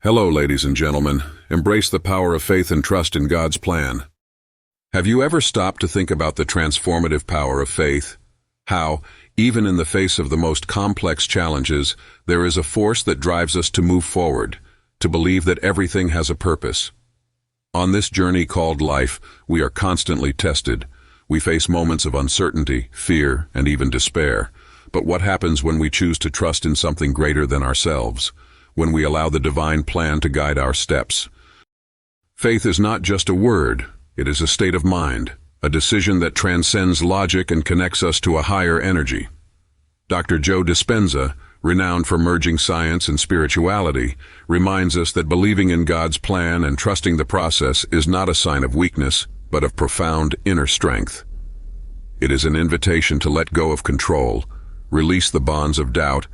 Hello, ladies and gentlemen. Embrace the power of faith and trust in God's plan. Have you ever stopped to think about the transformative power of faith? How, even in the face of the most complex challenges, there is a force that drives us to move forward, to believe that everything has a purpose. On this journey called life, we are constantly tested. We face moments of uncertainty, fear, and even despair. But what happens when we choose to trust in something greater than ourselves? When we allow the divine plan to guide our steps? Faith is not just a word, it is a state of mind, a decision that transcends logic and connects us to a higher energy. Dr. Joe Dispenza, renowned for merging science and spirituality, reminds us that believing in God's plan and trusting the process is not a sign of weakness, but of profound inner strength. It is an invitation to let go of control, release the bonds of doubt,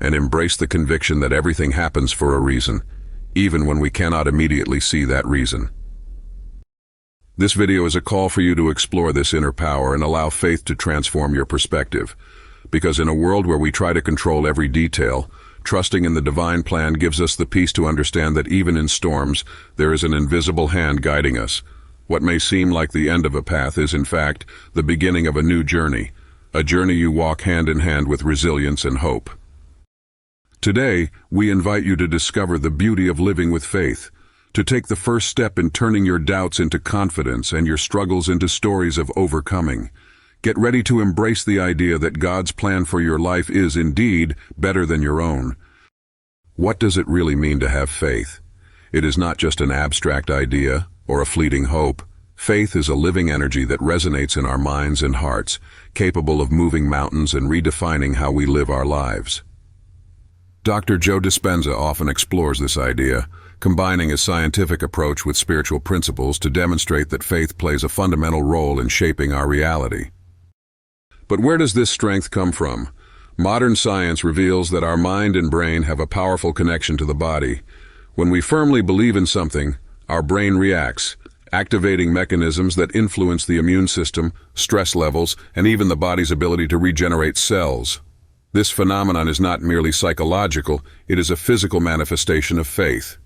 and embrace the conviction that everything happens for a reason, even when we cannot immediately see that reason. This video is a call for you to explore this inner power and allow faith to transform your perspective. Because in a world where we try to control every detail, trusting in the divine plan gives us the peace to understand that even in storms, there is an invisible hand guiding us. What may seem like the end of a path is, in fact, the beginning of a new journey, a journey you walk hand in hand with resilience and hope. Today, we invite you to discover the beauty of living with faith, to take the first step in turning your doubts into confidence and your struggles into stories of overcoming. Get ready to embrace the idea that God's plan for your life is indeed better than your own. What does it really mean to have faith? It is not just an abstract idea or a fleeting hope. Faith is a living energy that resonates in our minds and hearts, capable of moving mountains and redefining how we live our lives. Dr. Joe Dispenza often explores this idea, combining a scientific approach with spiritual principles to demonstrate that faith plays a fundamental role in shaping our reality. But where does this strength come from? Modern science reveals that our mind and brain have a powerful connection to the body. When we firmly believe in something, our brain reacts, activating mechanisms that influence the immune system, stress levels, and even the body's ability to regenerate cells. This phenomenon is not merely psychological, it is a physical manifestation of faith.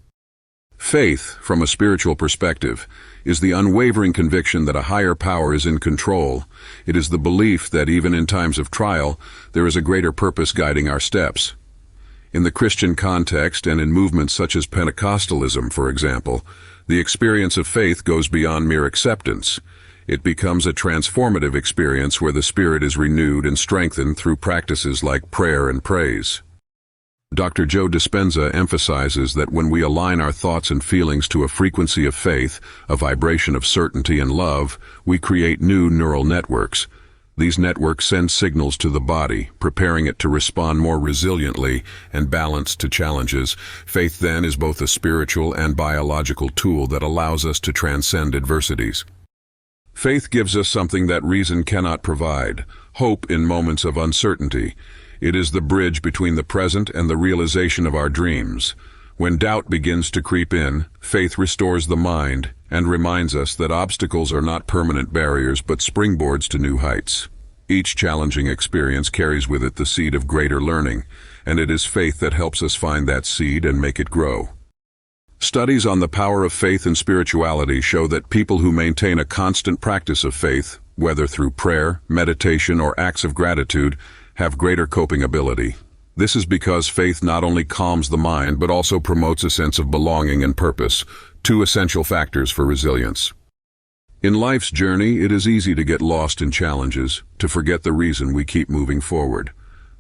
Faith, from a spiritual perspective, is the unwavering conviction that a higher power is in control. It is the belief that even in times of trial, there is a greater purpose guiding our steps. In the Christian context and in movements such as Pentecostalism, for example, the experience of faith goes beyond mere acceptance. It becomes a transformative experience where the spirit is renewed and strengthened through practices like prayer and praise. Dr. Joe Dispenza emphasizes that when we align our thoughts and feelings to a frequency of faith, a vibration of certainty and love, we create new neural networks. These networks send signals to the body, preparing it to respond more resiliently and balanced to challenges. Faith then is both a spiritual and biological tool that allows us to transcend adversities. Faith gives us something that reason cannot provide, hope in moments of uncertainty. It is the bridge between the present and the realization of our dreams. When doubt begins to creep in, faith restores the mind and reminds us that obstacles are not permanent barriers but springboards to new heights. Each challenging experience carries with it the seed of greater learning, and it is faith that helps us find that seed and make it grow. Studies on the power of faith and spirituality show that people who maintain a constant practice of faith, whether through prayer, meditation, or acts of gratitude, have greater coping ability. This is because faith not only calms the mind but also promotes a sense of belonging and purpose, two essential factors for resilience. In life's journey, it is easy to get lost in challenges, to forget the reason we keep moving forward.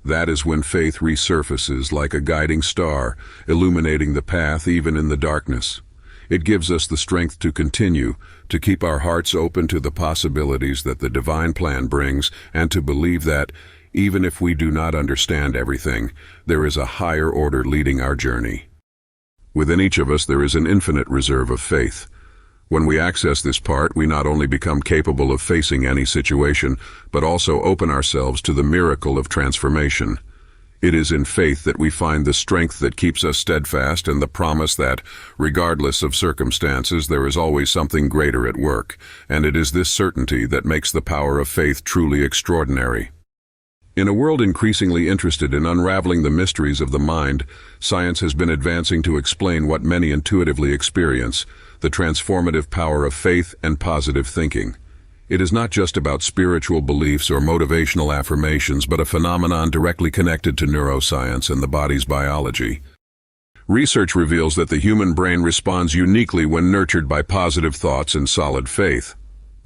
That is when faith resurfaces like a guiding star, illuminating the path even in the darkness. It gives us the strength to continue, to keep our hearts open to the possibilities that the divine plan brings, and to believe that, even if we do not understand everything, there is a higher order leading our journey. Within each of us there is an infinite reserve of faith. When we access this part, we not only become capable of facing any situation, but also open ourselves to the miracle of transformation. It is in faith that we find the strength that keeps us steadfast and the promise that, regardless of circumstances, there is always something greater at work, and it is this certainty that makes the power of faith truly extraordinary. In a world increasingly interested in unraveling the mysteries of the mind, science has been advancing to explain what many intuitively experience, the transformative power of faith and positive thinking. It is not just about spiritual beliefs or motivational affirmations, but a phenomenon directly connected to neuroscience and the body's biology. Research reveals that the human brain responds uniquely when nurtured by positive thoughts and solid faith.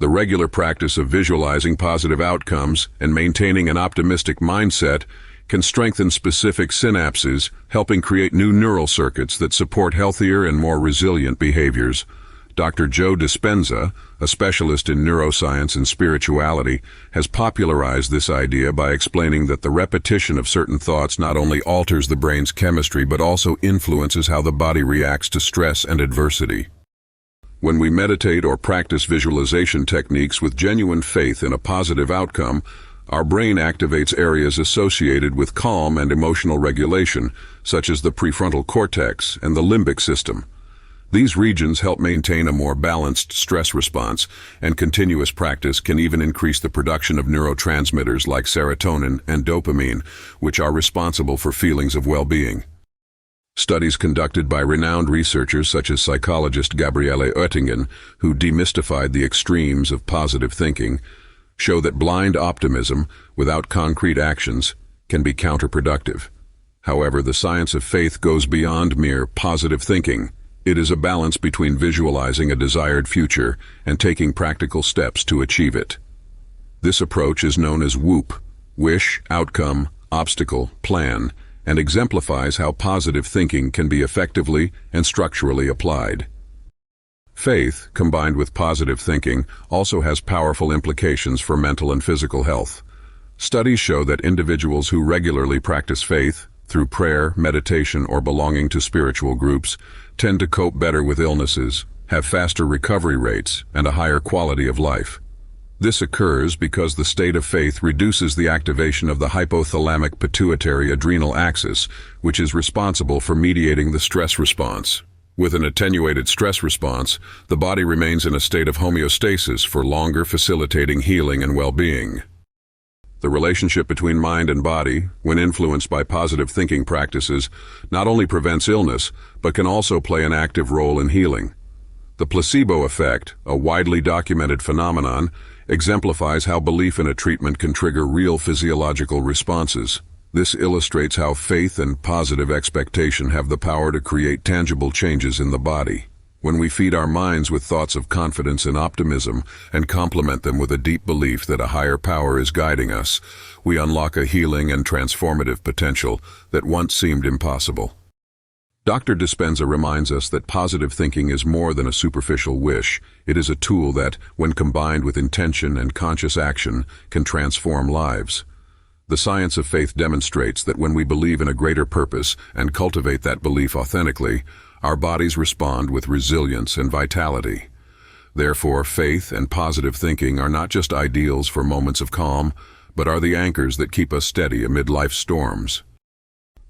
The regular practice of visualizing positive outcomes and maintaining an optimistic mindset can strengthen specific synapses, helping create new neural circuits that support healthier and more resilient behaviors. Dr. Joe Dispenza, a specialist in neuroscience and spirituality, has popularized this idea by explaining that the repetition of certain thoughts not only alters the brain's chemistry but also influences how the body reacts to stress and adversity. When we meditate or practice visualization techniques with genuine faith in a positive outcome, our brain activates areas associated with calm and emotional regulation, such as the prefrontal cortex and the limbic system. These regions help maintain a more balanced stress response, and continuous practice can even increase the production of neurotransmitters like serotonin and dopamine, which are responsible for feelings of well-being. Studies conducted by renowned researchers such as psychologist Gabriele Oettingen, who demystified the extremes of positive thinking, show that blind optimism, without concrete actions, can be counterproductive. However, the science of faith goes beyond mere positive thinking. It is a balance between visualizing a desired future and taking practical steps to achieve it. This approach is known as WOOP, wish, outcome, obstacle, plan, and exemplifies how positive thinking can be effectively and structurally applied. Faith, combined with positive thinking, also has powerful implications for mental and physical health. Studies show that individuals who regularly practice faith, through prayer, meditation, or belonging to spiritual groups, tend to cope better with illnesses, have faster recovery rates, and a higher quality of life. This occurs because the state of faith reduces the activation of the hypothalamic pituitary adrenal axis, which is responsible for mediating the stress response. With an attenuated stress response, the body remains in a state of homeostasis for longer, facilitating healing and well-being. The relationship between mind and body, when influenced by positive thinking practices, not only prevents illness, but can also play an active role in healing. The placebo effect, a widely documented phenomenon, exemplifies how belief in a treatment can trigger real physiological responses. This illustrates how faith and positive expectation have the power to create tangible changes in the body. When we feed our minds with thoughts of confidence and optimism and complement them with a deep belief that a higher power is guiding us, we unlock a healing and transformative potential that once seemed impossible. Dr. Dispenza reminds us that positive thinking is more than a superficial wish. It is a tool that, when combined with intention and conscious action, can transform lives. The science of faith demonstrates that when we believe in a greater purpose and cultivate that belief authentically, our bodies respond with resilience and vitality. Therefore, faith and positive thinking are not just ideals for moments of calm, but are the anchors that keep us steady amid life's storms.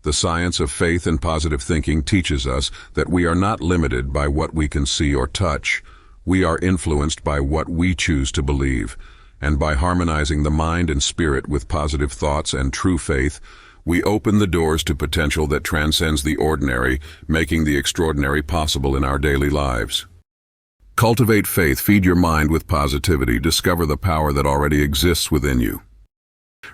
The science of faith and positive thinking teaches us that we are not limited by what we can see or touch. We are influenced by what we choose to believe, and by harmonizing the mind and spirit with positive thoughts and true faith, we open the doors to potential that transcends the ordinary, making the extraordinary possible in our daily lives. Cultivate faith, feed your mind with positivity, discover the power that already exists within you.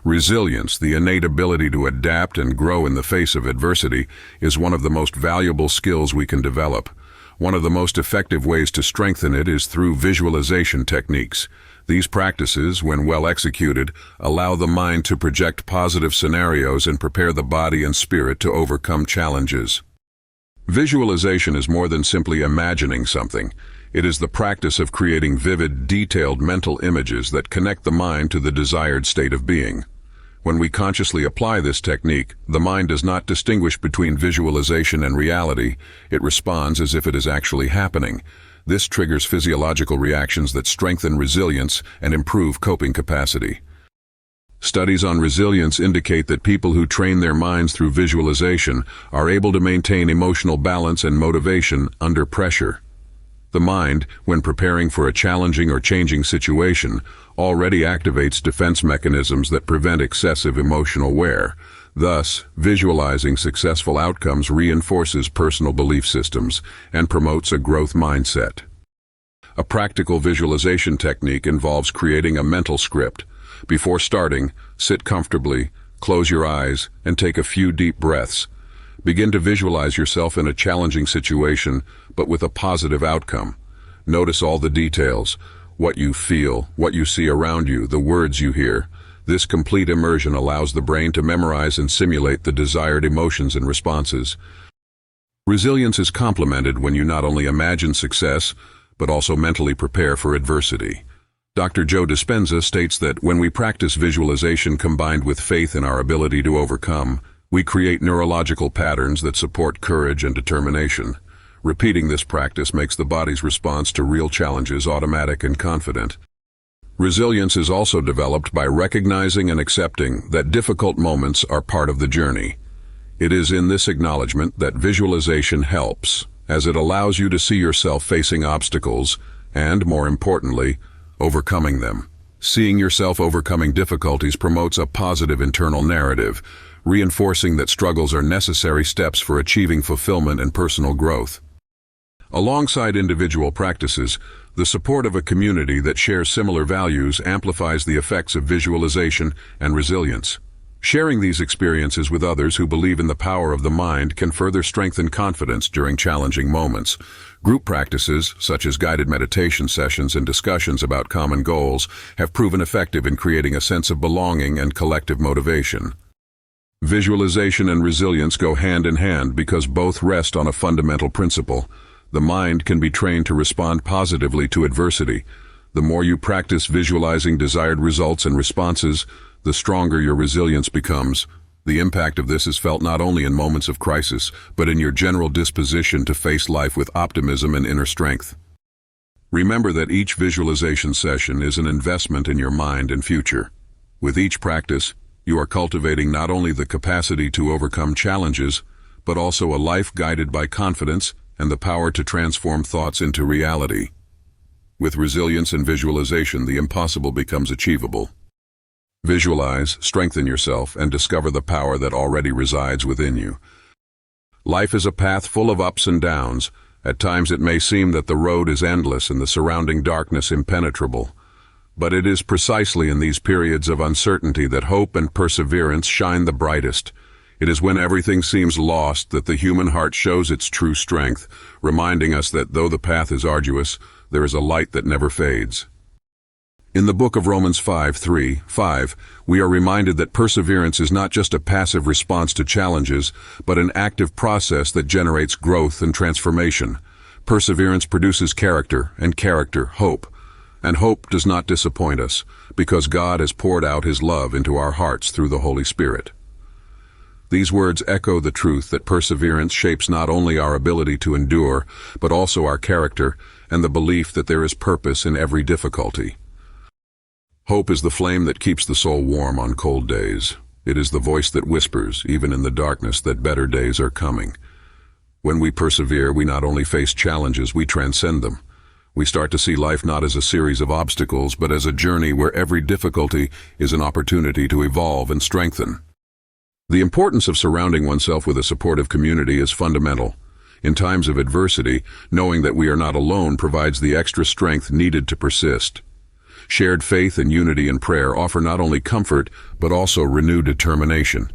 Resilience, the innate ability to adapt and grow in the face of adversity, is one of the most valuable skills we can develop. One of the most effective ways to strengthen it is through visualization techniques. These practices, when well executed, allow the mind to project positive scenarios and prepare the body and spirit to overcome challenges. Visualization is more than simply imagining something. It is the practice of creating vivid, detailed mental images that connect the mind to the desired state of being. When we consciously apply this technique, the mind does not distinguish between visualization and reality. It responds as if it is actually happening. This triggers physiological reactions that strengthen resilience and improve coping capacity. Studies on resilience indicate that people who train their minds through visualization are able to maintain emotional balance and motivation under pressure. The mind, when preparing for a challenging or changing situation, already activates defense mechanisms that prevent excessive emotional wear. Thus, visualizing successful outcomes reinforces personal belief systems and promotes a growth mindset. A practical visualization technique involves creating a mental script. Before starting, sit comfortably, close your eyes, and take a few deep breaths. Begin to visualize yourself in a challenging situation, but with a positive outcome. Notice all the details, what you feel, what you see around you, the words you hear. This complete immersion allows the brain to memorize and simulate the desired emotions and responses. Resilience is complemented when you not only imagine success, but also mentally prepare for adversity. Dr. Joe Dispenza states that when we practice visualization combined with faith in our ability to overcome, we create neurological patterns that support courage and determination. Repeating this practice makes the body's response to real challenges automatic and confident. Resilience is also developed by recognizing and accepting that difficult moments are part of the journey. It is in this acknowledgement that visualization helps, as it allows you to see yourself facing obstacles and, more importantly, overcoming them. Seeing yourself overcoming difficulties promotes a positive internal narrative, reinforcing that struggles are necessary steps for achieving fulfillment and personal growth. Alongside individual practices, the support of a community that shares similar values amplifies the effects of visualization and resilience. Sharing these experiences with others who believe in the power of the mind can further strengthen confidence during challenging moments. Group practices, such as guided meditation sessions and discussions about common goals, have proven effective in creating a sense of belonging and collective motivation. Visualization and resilience go hand in hand because both rest on a fundamental principle. The mind can be trained to respond positively to adversity. The more you practice visualizing desired results and responses, the stronger your resilience becomes. The impact of this is felt not only in moments of crisis, but in your general disposition to face life with optimism and inner strength. Remember that each visualization session is an investment in your mind and future. With each practice, you are cultivating not only the capacity to overcome challenges, but also a life guided by confidence and the power to transform thoughts into reality. With resilience and visualization, the impossible becomes achievable. Visualize, strengthen yourself, and discover the power that already resides within you. Life is a path full of ups and downs. At times it may seem that the road is endless and the surrounding darkness impenetrable. But it is precisely in these periods of uncertainty that hope and perseverance shine the brightest. It is when everything seems lost that the human heart shows its true strength, reminding us that though the path is arduous, there is a light that never fades. In the book of Romans 5:3-5, we are reminded that perseverance is not just a passive response to challenges, but an active process that generates growth and transformation. Perseverance produces character, and character, hope. And hope does not disappoint us, because God has poured out His love into our hearts through the Holy Spirit. These words echo the truth that perseverance shapes not only our ability to endure, but also our character and the belief that there is purpose in every difficulty. Hope is the flame that keeps the soul warm on cold days. It is the voice that whispers, even in the darkness, that better days are coming. When we persevere, we not only face challenges, we transcend them. We start to see life not as a series of obstacles, but as a journey where every difficulty is an opportunity to evolve and strengthen. The importance of surrounding oneself with a supportive community is fundamental. In times of adversity, knowing that we are not alone provides the extra strength needed to persist. Shared faith and unity in prayer offer not only comfort, but also renewed determination.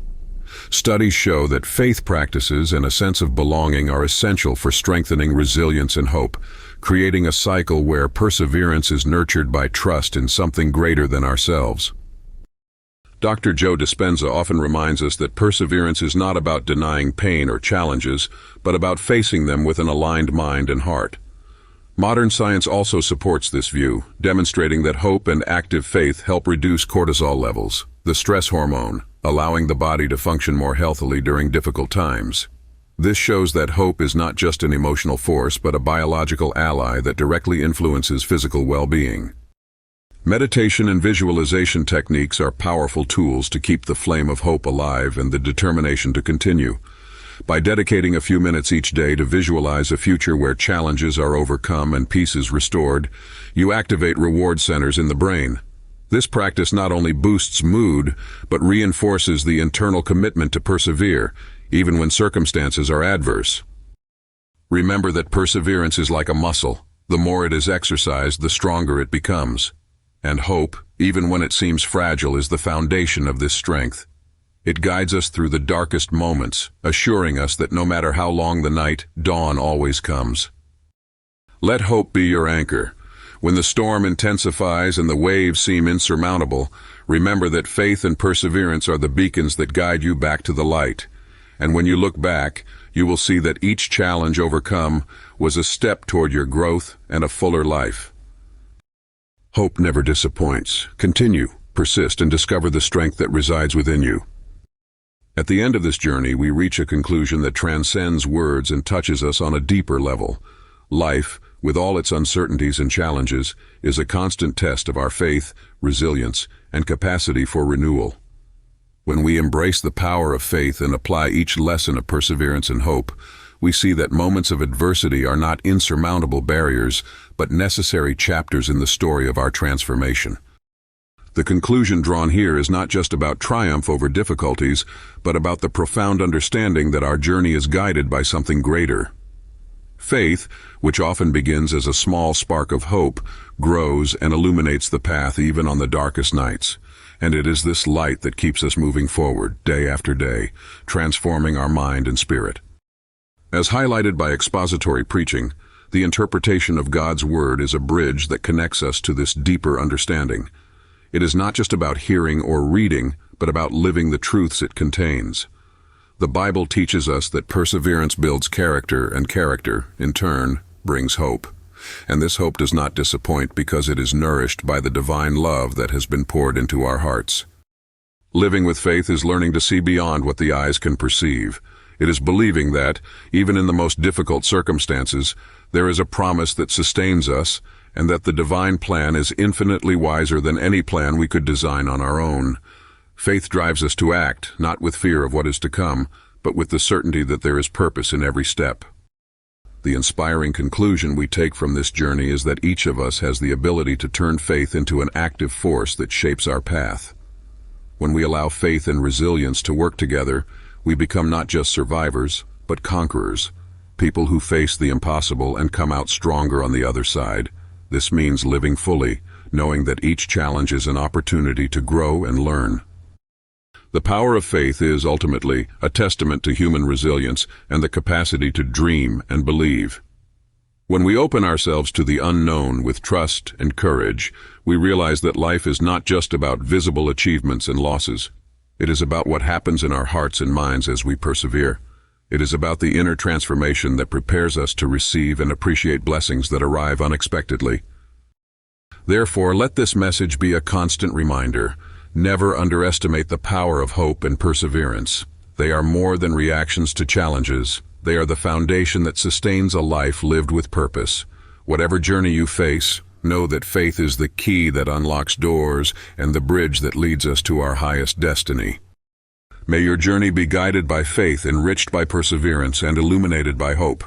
Studies show that faith practices and a sense of belonging are essential for strengthening resilience and hope, creating a cycle where perseverance is nurtured by trust in something greater than ourselves. Dr. Joe Dispenza often reminds us that perseverance is not about denying pain or challenges, but about facing them with an aligned mind and heart. Modern science also supports this view, demonstrating that hope and active faith help reduce cortisol levels, the stress hormone, allowing the body to function more healthily during difficult times. This shows that hope is not just an emotional force, but a biological ally that directly influences physical well-being. Meditation and visualization techniques are powerful tools to keep the flame of hope alive and the determination to continue. By dedicating a few minutes each day to visualize a future where challenges are overcome and peace is restored, you activate reward centers in the brain. This practice not only boosts mood, but reinforces the internal commitment to persevere, even when circumstances are adverse. Remember that perseverance is like a muscle. The more it is exercised, the stronger it becomes. And hope, even when it seems fragile, is the foundation of this strength. It guides us through the darkest moments, assuring us that no matter how long the night, dawn always comes. Let hope be your anchor. When the storm intensifies and the waves seem insurmountable, remember that faith and perseverance are the beacons that guide you back to the light. And when you look back, you will see that each challenge overcome was a step toward your growth and a fuller life. Hope never disappoints. Continue, persist, and discover the strength that resides within you. At the end of this journey, we reach a conclusion that transcends words and touches us on a deeper level. Life, with all its uncertainties and challenges, is a constant test of our faith, resilience, and capacity for renewal. When we embrace the power of faith and apply each lesson of perseverance and hope, we see that moments of adversity are not insurmountable barriers, but necessary chapters in the story of our transformation. The conclusion drawn here is not just about triumph over difficulties, but about the profound understanding that our journey is guided by something greater. Faith, which often begins as a small spark of hope, grows and illuminates the path even on the darkest nights. And it is this light that keeps us moving forward, day after day, transforming our mind and spirit. As highlighted by expository preaching, the interpretation of God's Word is a bridge that connects us to this deeper understanding. It is not just about hearing or reading, but about living the truths it contains. The Bible teaches us that perseverance builds character, and character, in turn, brings hope. And this hope does not disappoint because it is nourished by the divine love that has been poured into our hearts. Living with faith is learning to see beyond what the eyes can perceive. It is believing that, even in the most difficult circumstances, there is a promise that sustains us, and that the divine plan is infinitely wiser than any plan we could design on our own. Faith drives us to act, not with fear of what is to come, but with the certainty that there is purpose in every step. The inspiring conclusion we take from this journey is that each of us has the ability to turn faith into an active force that shapes our path. When we allow faith and resilience to work together, we become not just survivors, but conquerors, people who face the impossible and come out stronger on the other side. This means living fully, knowing that each challenge is an opportunity to grow and learn. The power of faith is, ultimately, a testament to human resilience and the capacity to dream and believe. When we open ourselves to the unknown with trust and courage, we realize that life is not just about visible achievements and losses. It is about what happens in our hearts and minds as we persevere. It is about the inner transformation that prepares us to receive and appreciate blessings that arrive unexpectedly. Therefore, let this message be a constant reminder. Never underestimate the power of hope and perseverance. They are more than reactions to challenges. They are the foundation that sustains a life lived with purpose. Whatever journey you face, know that faith is the key that unlocks doors and the bridge that leads us to our highest destiny. May your journey be guided by faith, enriched by perseverance, and illuminated by hope.